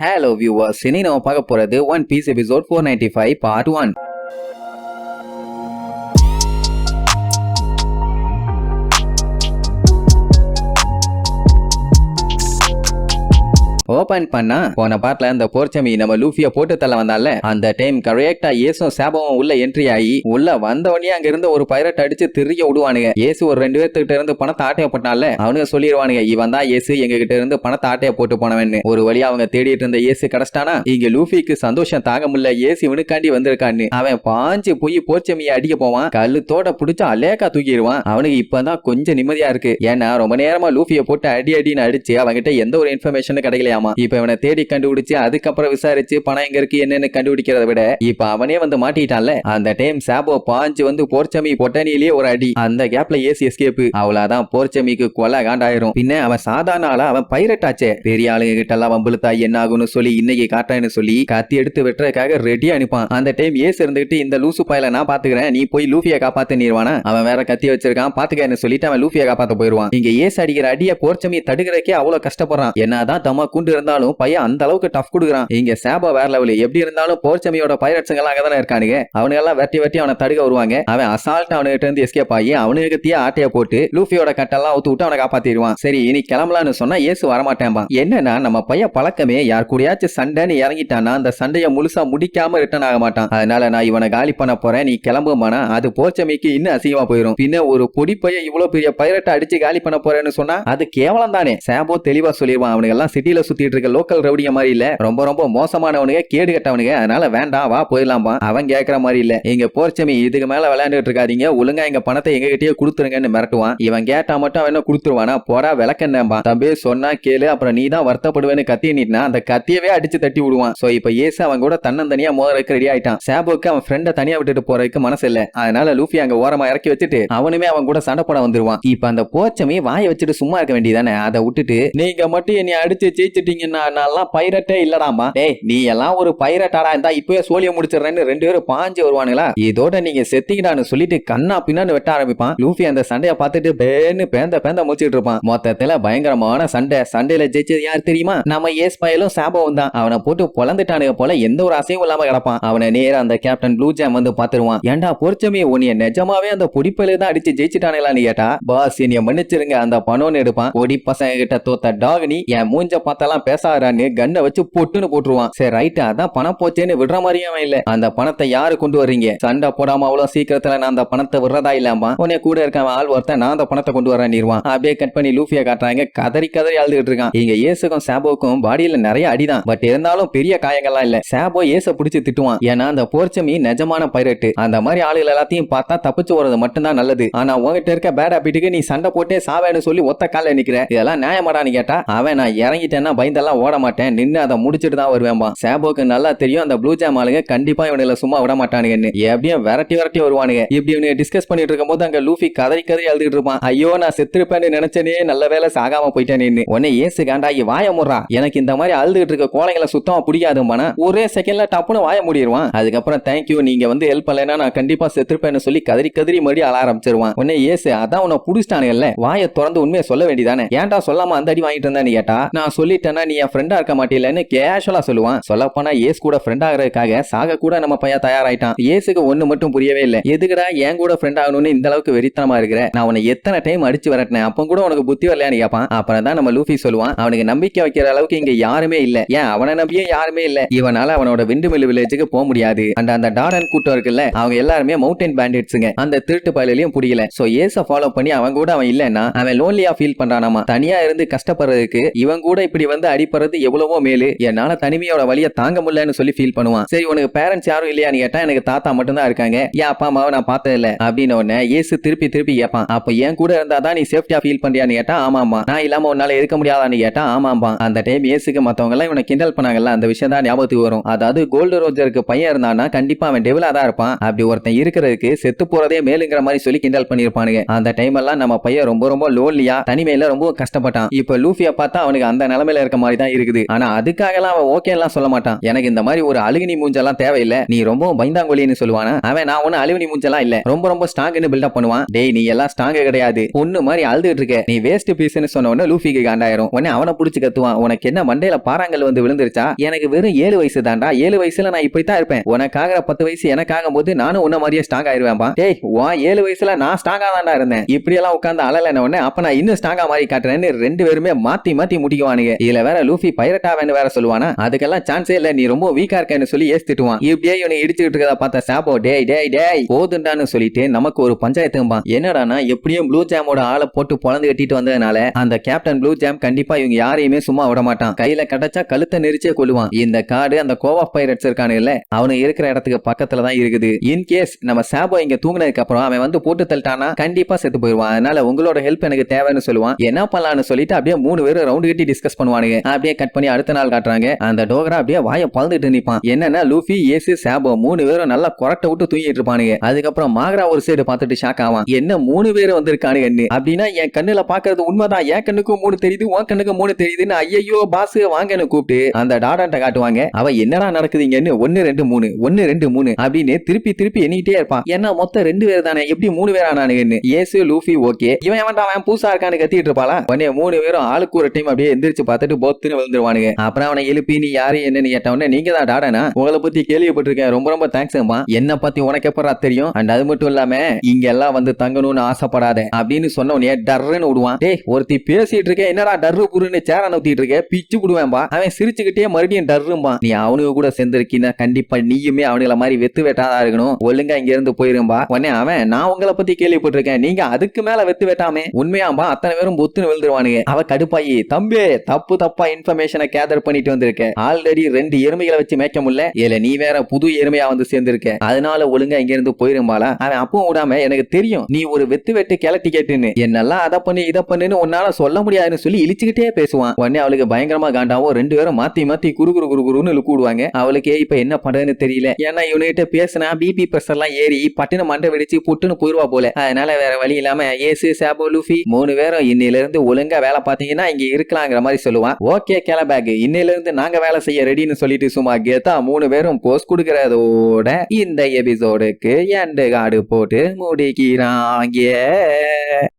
Hello viewers, இன்னைக்கு நம்ம பார்க்க போறது One Piece episode 495 part 1. Open பண்ணா போன பார்ட்ல அந்த போர்ச்சமி நம்ம லூஃபிய போட்டு தள்ள வந்தால அந்த டைம் கரெக்டா ஏசும் சாபமும் உள்ள என்ட்ரி ஆகி உள்ள வந்தவனே அங்க இருந்து ஒரு பைரட் அடிச்சு திரிய விடுவானுங்க. ஏசு ஒரு 2 பேர்த்துக்கிட்ட இருந்து பணத்தை ஆட்டையப்பட்டால அவனுங்க சொல்லிடுவானுங்க, இவன் தான் ஏசு எங்க கிட்ட இருந்து பணத்தை ஆட்டைய போட்டு போனவன்னு. ஒரு வழியா அவங்க தேடிட்டு இருந்த ஏசு கிடைச்சிட்டானா இங்க லூஃபிக்கு சந்தோஷம் தாங்க முடியல. ஏசு இவனுக்காண்டி வந்திருக்கான்னு அவன் பாஞ்சு போய் போர்ச்சமியை அடிக்க போவான். கல்லுத்தோட புடிச்சு அலேக்கா தூக்கிடுவான். அவனுக்கு இப்பதான் கொஞ்சம் நிம்மதியா இருக்கு. ஏன்னா ரொம்ப நேரமா லூஃபிய போட்டு அடின்னு அடிச்சு அவன்கிட்ட எந்த ஒரு இன்ஃபர்மேஷனும் கிடைக்கலையா. இப்ப இவனை தேடி கண்டுபிடிச்சு அதுக்கப்புறம் விசாரிச்சு பணம் எங்க இருக்கு என்னன்னு கண்டுபிடிக்கிறத விட இப்ப அவனே வந்து மாட்டிட்டான்ல. அந்த டைம் சாபோ பாஞ்சு வந்து போர்ச்சமி பொட்டனிலேயே ஒரு அடி. அந்த கேப்ல ஏசி எஸ்கேப். அவ்வளவுதான், போர்ச்சமிக்கு கொலை காண்டாயிரும். பின்ன அவன் சாதாரண ஆளா, அவன் பைரட் ஆச்சே. பெரிய ஆளுங்க கிட்ட எல்லாம் வம்பிழுத்தா என்ன ஆகும்னு சொல்லி இன்னைக்கு காட்டான்னு சொல்லி கத்தி எடுத்து வெட்டுறதுக்காக ரெடி அனுப்பான். அந்த டைம் ஏசு இருந்துகிட்டு இந்த லூசு பாயில நான் பாத்துக்கிறேன், நீ போய் லூஃபிய காப்பாத்து நீர்வானா. அவன் வேற கத்தி வச்சிருக்கான் பாத்துக்கன்னு சொல்லிட்டு அவன் லூஃபிய காப்பாத்த போயிருவான். இங்க ஏசு அடிக்கிற அடிய போர்ச்சமி தடுக்கிறக்கே அவ்வளவு கஷ்டப்படுறான். என்னதான் தம்மா குண்டு இருந்தாலும் பையன் அந்த அளவுக்கு டஃப் கொடுக்குறான். இங்க சாபா வேற லெவல். எப்படி இருந்தாலும் போர்ச்சமியோட பைரட்ஸ்ங்க எல்லாம் அங்கதானே இருக்கானுங்க. அவனுங்க எல்லாம் வெட்டி அவனை தடுக்க வருவாங்க. அவன் அசால்ட் அவனுகிட்ட இருந்து எஸ்கேப் ஆகி அவனுக்கு தீய ஆட்டைய போட்டு லூஃபியோட கட்டெல்லாம் ஊத்து விட்டு அவனை காப்பாத்திடுவான். சரி இனி கிளம்பலான்னு சொன்னா ஏசு வரமாட்டேன்பா. என்னன்னா நம்ம பையன் பழக்கமே யார் கூடயாச்சும் சண்டைன்னு இறங்கிட்டானா அந்த சண்டையை முழுசா முடிக்காம ரிட்டர்ன் ஆக மாட்டான். அதனால நான் இவனை காலி பண்ண போறேன், நீ கிளம்புமானா அது போர்ச்சமிக்கு இன்னும் அசிங்கமா போயிடும். பின்ன ஒரு பொடி பையன் இவ்வளவு பெரிய பைரட்டை அடிச்சு காலி பண்ண போறேன்னு சொன்னா அது கேவலம் தானே. சாபோ தெளிவா சொல்லிடுவான், அவனுக்கு எல்லாம் சிட்டில சுத்திட்டு இருக்க லோக்கல் ரவுடிய மாதிரி இல்ல, ரொம்ப ரொம்ப மோசமானவனுங்க, கேடு கட்டவனுங்க, அதனால வேண்டாம் வா போயிடலாம்பா. அவன் கேட்கற மாதிரி இல்ல. எங்க போர்ச்சமி இதுக்கு மேல விளையாண்டுட்டு இருக்காதீங்க, ஒழுங்கா எங்க பணத்தை எங்க கிட்டயே கொடுத்துருங்கன்னு மிரட்டுவான். இவன் கேட்டா மட்டும் அவன் கொடுத்துருவானா, போடா விளக்கண்ணேம்பா. தம்பி சொன்னா கேளு, அப்புறம் நீ தான் வருத்தப்படுவேன்னு கத்தி நீட்டினா அந்த கத்தியவே அடிச்சு தட்டி விடுவான். சோ இப்ப ஏசு அவன் கூட தன்னந்தனியா மோதறதுக்கு ரெடி ஆயிட்டான். சாபோக்கு அவன் ஃப்ரெண்ட தனியா விட்டுட்டு போறதுக்கு மனசு இல்ல. அதனால லூஃபி அங்க ஓரமா இறக்கி வச்சுட்டு அவனுமே அவன் கூட சண்டை போட வந்துருவான். இப்ப அந்த போர்ச்சமி வாயை வச்சுட்டு சும்மா இருக்க வேண்டியதானே, அதை விட்டுட்டு நீங்க மட்டும் என்னை அடிச்சு ஜெயிச்சிட்டீங்கன்னா நான் பைரட்டே இல்லடாமா, டேய் நீ எல்லாம் ஒரு பைரட்டாடா இருந்தா இப்பவே சோழிய முடிச்சிடறேன்னு 2 பேரும் பாஞ்சு வருவானுங்களா. இதோட நீங்க செத்தீங்கடான்னு சொல்லிட்டு கண்ணா பின்னான்னு வெட்ட ஆரம்பிப்பான். லூஃபி அந்த சண்டைய பார்த்துட்டு பேன்னு பேந்த முடிச்சிட்டு இருப்பான். மொத்தத்துல பயங்கரமான சண்டையில ஜெயிச்சது யார் தெரியுமா, நம்ம ஏஸ் பயலும் சாபவும் தான். அவனை போட்டு பொழந்துட்டானுங்க போல எந்த ஒரு அசையும் இல்லாம கிடப்பான். அவனை நேரா அந்த கேப்டன் ப்ளூ ஜாம் வந்து பாத்துருவான். ஏண்டா போர்ச்சமி உன்னைய நிஜமாவே அந்த பொடிப்பையில தான் அடிச்சு ஜெயிச்சுட்டானுங்களான்னு கேட்டா, பாஸ் என்னைய மன்னிச்சிருங்க அந்த பணம்னு எடுப்பான். பொடி பசங்க கிட்ட தோத்த டாக் நீ, என் மூஞ்ச பார்த்தாலாம் பேசாதான்னு கண்ணை வச்சு பொட்டுன்னு போட்டுருவான். சரி ரைட், அதான் பணம் போச்சேன்னு விடுற மாதிரியும் இல்ல. அந்த பணத்தை யாரு கொண்டு வர்றீங்க, சண்டை போடாம அவ்வளவு சீக்கிரத்துல நான் அந்த பணத்தை விடுறதா இல்லாமா, உன்னை கூட இருக்க ஆள் ஒருத்தன் நான் அந்த பணத்தை கொண்டு வரேன் நீர்வான். அப்படியே கட் பண்ணி லூஃபியா காட்டுறாங்க. கதறி அழுதுகிட்டு இருக்கான். இங்க ஏசுக்கும் சாபோக்கும் பாடியில நிறைய அடிதான், பட் இருந்தாலும் பெரிய காயங்கள்லாம் இல்ல. சாபோ ஏச பிடிச்சு திட்டுவான், ஏன்னா அந்த போர்ச்சமி நிஜமான பைரட்டு. அந்த மாதிரி ஆளுகள் எல்லாத்தையும் பார்த்தா தப்பிச்சு போறது மட்டும்தான் நல்லது. ஆனா உங்ககிட்ட இருக்க பேட் ஹாபிட்டுக்கு நீ சண்டை போட்டே சாவேன்னு சொல்லி ஒத்த கால நிக்கிற, இதெல்லாம் நியாயமாடான்னு கேட்டா அவன் நான் இறங்கிட்டேன்னா பயந்தெல்லாம் ஓட மாட்டேன், நின்று அதை முடிச்சுட்டு தான் வருவேன்பா. சாபோக்கு நல்லா தெரியும் அந்த ப்ளூ ஜாம் ஆளுங்க கண்டிப்பா இவனுல சும்மா விட மாட்டானுங்கன்னு. எப்படியும் விரட்டி வருவானுங்க. இப்படி இவனுக்கு டிஸ்கஸ் பண்ணிட்டு இருக்கும் போது அங்க லூஃபி கதறி அழுதுட்டு இருப்பான். ஐயோ நான் செத்துருப்பேன்னு நினைச்சனே, நல்ல வேலை சாகாம போயிட்டேன்னு. உன்னை ஏசு காண்டாகி வாய முறா, எனக்கு இந்த மாதிரி அழுதுகிட்டு இருக்க கோழைகளை சுத்தமா பிடிக்காதுமான ஒரே செகண்ட்ல டப்புன்னு வாய முடிடுவான். அதுக்கப்புறம் தேங்க்யூ நீங்க வந்து ஹெல்ப் பண்ணலைன்னா நான் கண்டிப்பா செத்துருப்பேன்னு சொல்லி கதறி மறுபடி அழ ஆரம்பிச்சிருவான். உன்னை ஏசு அதான் உன்னை புடிச்சிட்டானுங்கல்ல, வாயை திறந்து உண்மையை சொல்ல வேண்டியதானே, ஏன்டா சொல்லாம அந்த அடி வாங்கிட்டு இருந்தான்னு கேட்டா, நான் சொல்லிட்டேன்னா நீ என் ஃப்ரெண்டா இருக்க மாட்டேன்னு கேஷுவலா சொல்லுவான். சொல்ல போனா ஏசு கூட ஃப்ரெண்ட் ஆகிறதுக்காக சாக கூட நம்ம பையன் தயாராயிட்டான். ஏசுக்கு ஒண்ணு மட்டும் புரியவே இல்ல, எதுக்குடா என் கூட ஃப்ரெண்ட் ஆகணும்னு இந்த அளவுக்கு வெறித்தனமா இருக்கிற, நான் உன்னை எத்தனை டைம் அடிச்சு வரட்டேன் அப்ப கூட உனக்கு புத்தி வரலையான்னு கேட்பான். அப்புறம் தான் நம்ம லூஃபி சொல்லுவான், அவனுக்கு நம்பிக்கை வைக்கிற அளவுக்கு இங்க யாருமே இல்ல, ஏன் அவனை நம்பியும் யாருமே இல்ல, இவனால அவனோட விண்டுமில் வில்லேஜுக்கு போக முடியாது. அந்த டாரன் கூட்டம் இருக்குல்ல, அவங்க எல்லாருமே மவுண்டன் பேண்டிட்ஸ்ங்க, அந்த திருட்டு பயலையும் புரியல. சோ ஏச ஃபாலோ பண்ணி அவன் கூட அவன் இல்லன்னா அவன் லோன்லியா ஃபீல் பண்றானாமா. தனியா இருந்து கஷ்டப்படுறதுக்கு இவன் கூட இப்படி வந்து அடிப்படுறது எவ்வளவோ மேலு, என்னால தனிமையோட வழியை தாங்க முடியலன்னு சொல்லி ஃபீல் பண்ணுவான். சரி உனக்கு பேரண்ட்ஸ் யாரும் இல்லையான்னு கேட்டா, எனக்கு தாத்தா மட்டும் தான் இருக்காங்க, என் அப்பா அம்மாவை நான் பார்த்தது இல்ல அப்படின்னு உடனே ஏசு திருப்பி கேட்பான். அப்ப என் கூட இருந்தாதான் நீ சேஃப்டியா ஃபீல் பண்றியான்னு கேட்டா, ஆமாமா. நான் இல்லாம உன்னால இருக்க முடியாதான்னு கேட்டா, ஆமாம்பா. அந்த டைம் ஏசுக்கு மத்தவங்க எல்லாம் இவனை கிண்டல் பண்ணாங்கல்ல, அந்த விஷயம் தான் ஞாபகத்துக்கு வரும். அதாவது கோல்டு ரோஜருக்கு பையன் இருந்தானா கண்டிப்பா அவன் டெவிலா தான் இருப்பான், அப்படி ஒருத்தன் இருக்கிறதுக்கு செத்து போறதே மேலுங்கிற மாதிரி சொல்லி கிண்டல் பண்ணிருப்பானுங்க. அந்த டைம் எல்லாம் நம்ம பையன் ரொம்ப ரொம்ப லோன்லியா தனிமையில ரொம்ப கஷ்டப்பட்டான். இப்ப லூஃபியா பார்த்தா அவனுக்கு அந்த நிலைமையில இருக்க மாதிரி தான் இருக்குது. ஆனா அதுக்காக எல்லாம் அவன் ஓகே எல்லாம் சொல்ல மாட்டான். எனக்கு இந்த மாதிரி ஒரு அழுகினி மூஞ்செல்லாம் தேவையில்லை, நீ ரொம்ப பயந்தாங்கொலின்னு சொல்லுவானா. அவன் நான் ஒன்னும் அழுகினி மூஞ்செல்லாம் இல்ல, ரொம்ப ஸ்ட்ராங்னு பில்டப் பண்ணுவான். டேய் நீ எல்லாம் ஸ்ட்ராங் கிடையாது, பொண்ணு மாதிரி அழுதுட்டு இருக்க, நீ வேஸ்ட் பீஸ்னு சொன்ன உடனே லூஃபிக்கு காண்டாயிரும். உடனே அவனை புடிச்சு கத்துவான், உனக்கு என்ன மண்டையில பாறாங்கல் வந்து விழுந்துருச்சா? எனக்கு வெறும் 7 வயசு தான்டா, 7 வயசுல நான் இப்படித்தான் இருப்பேன், உனக்காக 10 வயசு எனக்காகும் போது நானும் உன்ன மாதிரியே ஸ்ட்ராங் ஆயிருவேன்பா. டேய் 7 வயசுல நான் ஸ்ட்ராங்கா தான்டா இருந்தேன், இப்படி எல்லாம் உட்கார்ந்து அழலன உடனே அப்ப நான் இன்னும் ஸ்ட்ராங்கா மாதிரி காட்டுறேன்னு ரெண்டு பேருமே மாத்தி முடிக்குவானுங்க. இதுல வேற லூஃபி பைரட்டாவேன்னு வேற சொல்லுவானா, அதுக்கெல்லாம் சான்ஸே இல்ல, நீ ரொம்ப வீக்கா இருக்கேன்னு சொல்லி ஏசிட்டுவான். இப்படியே இவனை இடிச்சுட்டு இருக்கத பார்த்த சாபோ டேய் போதுண்டான்னு சொல்லிட்டு நமக்கு ஒரு பஞ்சாயத்தும்பா. என்னடானா எப்படியும் ப்ளூ ஜாமோட ஆளை போட்டு பொழந்து கட்டிட்டு வந்ததுனால அந்த கேப்டன் ப்ளூ ஜாம் கண்டிப்பா இவங்க யாரையுமே சும்மா விட மாட்டான், கையில கிடைச்சா கழுத்தை நெரிச்சே கொள்ளுவான். இந்த காடு அந்த கோவா பைரட்ஸ் இருக்கானு இல்ல, அவனு இருக்கிற இடத்துக்கு பக்கத்துல தான் இருக்குது. இன் கேஸ் நம்ம சாபோ இங்க தூங்கினதுக்கு அப்புறம் அவன் வந்து போட்டு தள்ளிட்டானா கண்டிப்பா செத்து போயிருவான். அதனால உங்களோட ஹெல்ப் எனக்கு தேவைன்னு சொல்லுவான். என்ன பண்ணலாம்னு சொல்லிட்டு அப்படியே 3 பேரும் ரவுண்ட் கட்டி டிஸ்கஸ் பண்ணுவானுங்க. அப்படியே கட் பண்ணி அடுத்த நாள் காட்டுறாங்க. அந்த டோகரா அப்படியே வாயை பழந்துட்டு நிப்பான். என்னன்னா லூஃபி ஏசு சாபோ 3 பேரும் நல்லா கொரட்டை விட்டு தூங்கிட்டு இருப்பானுங்க. அதுக்கப்புறம் மாகரா ஒரு சைடு பார்த்துட்டு ஷாக் ஆவான், என்ன 3 பேரும் வந்திருக்கானுங்க அப்படின்னா என் கண்ணுல பாக்குறது உண்மைதான், என் கண்ணுக்கும் 3 தெரியுது, உன் கண்ணுக்கும் 3 தெரியுதுன்னு ஐயோ பாஸ் வாங்கன்னு கூப்பிட்டு அந்த டாடாட்ட காட்டுவாங்க. அவ என்னடா நடக்குதுங்கன்னு 1 2 3 1 2 3 அப்படின்னு திருப்பி எண்ணிட்டே இருப்பான். ஏன்னா மொத்தம் 2 பேர் தானே, எப்படி 3 பேர் ஆனானுங்கன்னு. ஏசு லூஃபி ஓகே, இவன் அவன் பூசா இருக்கான்னு கத்திட்டு இருப்பாளா. உடனே 3 பேரும் ஆளுக்கு ஒரு டைம் அப்படியே எந்திரிச்சு பார்த்துட்டு போத்துன்னு விழுந்துருவானுங்க. அப்புறம் அவனை எழுப்பி நீ யாரு என்னன்னு கேட்டவனே, நீங்க தான் டாடானா, உங்களை பத்தி கேள்விப்பட்டிருக்கேன், ரொம்ப தேங்க்ஸ்மா, என்ன பத்தி உனக்கு எப்பறா தெரியும், அண்ட் அது மட்டும் இல்லாம இங்க எல்லாம் வந்து தங்கணும்னு ஆசைப்படாத அப்படின்னு சொன்னவனே டர்ன்னு விடுவான். டேய் ஒருத்தி பேசிட்டு இருக்க, என்னடா டர்ரு புருன்னு சேர நவுத்திட்டு இருக்க, பிச்சு விடுவேன்பா. அவன் சிரிச்சுக்கிட்டே மறுபடியும் டர்ரும்பா. நீ அவனுக்கு கூட சேர்ந்திருக்கீன்னா கண்டிப்பா நீயுமே அவனுங்கள மாதிரி வெத்து வெட்டாதான் இருக்கணும், ஒழுங்கா இங்க இருந்து போயிரும்பா. உடனே அவன் நான் உங்களை பத்தி கேள்விப்பட்டிருக்கேன், நீங்க அதுக்கு மேல வெத்து வெட்டாமே உண்மையாம்பா. அத்தனை பேரும் பொத்துன்னு விழுந்துருவானுங்க. அவ கடுப்பாயி தம்பி தப்பா இன்ஃபர்மேஷனை கேதர் பண்ணிட்டு வந்திருக்க, ஆல்ரெடி 2 எருமைகளை வச்சு மேய்க்க முடியல, இல்ல நீ வேற புது எருமையா வந்து சேர்ந்திருக்க, அதனால ஒழுங்கா இங்க இருந்து போயிரும்பாளா. அவன் அப்பவும் விடாம எனக்கு தெரியும் நீ ஒரு வெட்டு கிளட்டி கேட்டுன்னு, என்னெல்லாம் அதை பண்ணி இதை பண்ணுன்னு உன்னால சொல்ல முடியாதுன்னு சொல்லி இழிச்சுக்கிட்டே பேசுவான். உடனே அவளுக்கு பயங்கரமா காண்டாவும் 2 பேரும் மாத்தி குறுன்னு இழுக்குடுவாங்க. அவளுக்கு இப்ப என்ன பண்றதுன்னு தெரியல. ஏன்னா இவனுகிட்ட பேசினா பிபி பிரஷர் எல்லாம் ஏறி பட்டுன்னு மண்டை வெடிச்சு புட்டுன்னு போயிருவா போல. அதனால வேற வழி இல்லாம ஏசு சாபோ லூஃபி 3 பேரும் இன்னையில இருந்து ஒழுங்கா வேலை பாத்தீங்கன்னா இங்க இருக்கலாங்கிற மாதிரி சொல்லுவான். ஓகே கேலபேக், இன்னையில இருந்து நாங்க வேலை செய்ய ரெடின்னு சொல்லிட்டு சும்மா கேத்தா 3 பேரும் போஸ்ட் கொடுக்கறதோட இந்த எபிசோடுக்கு எண்டு கார்டு போட்டு முடிக்கிறாங்க.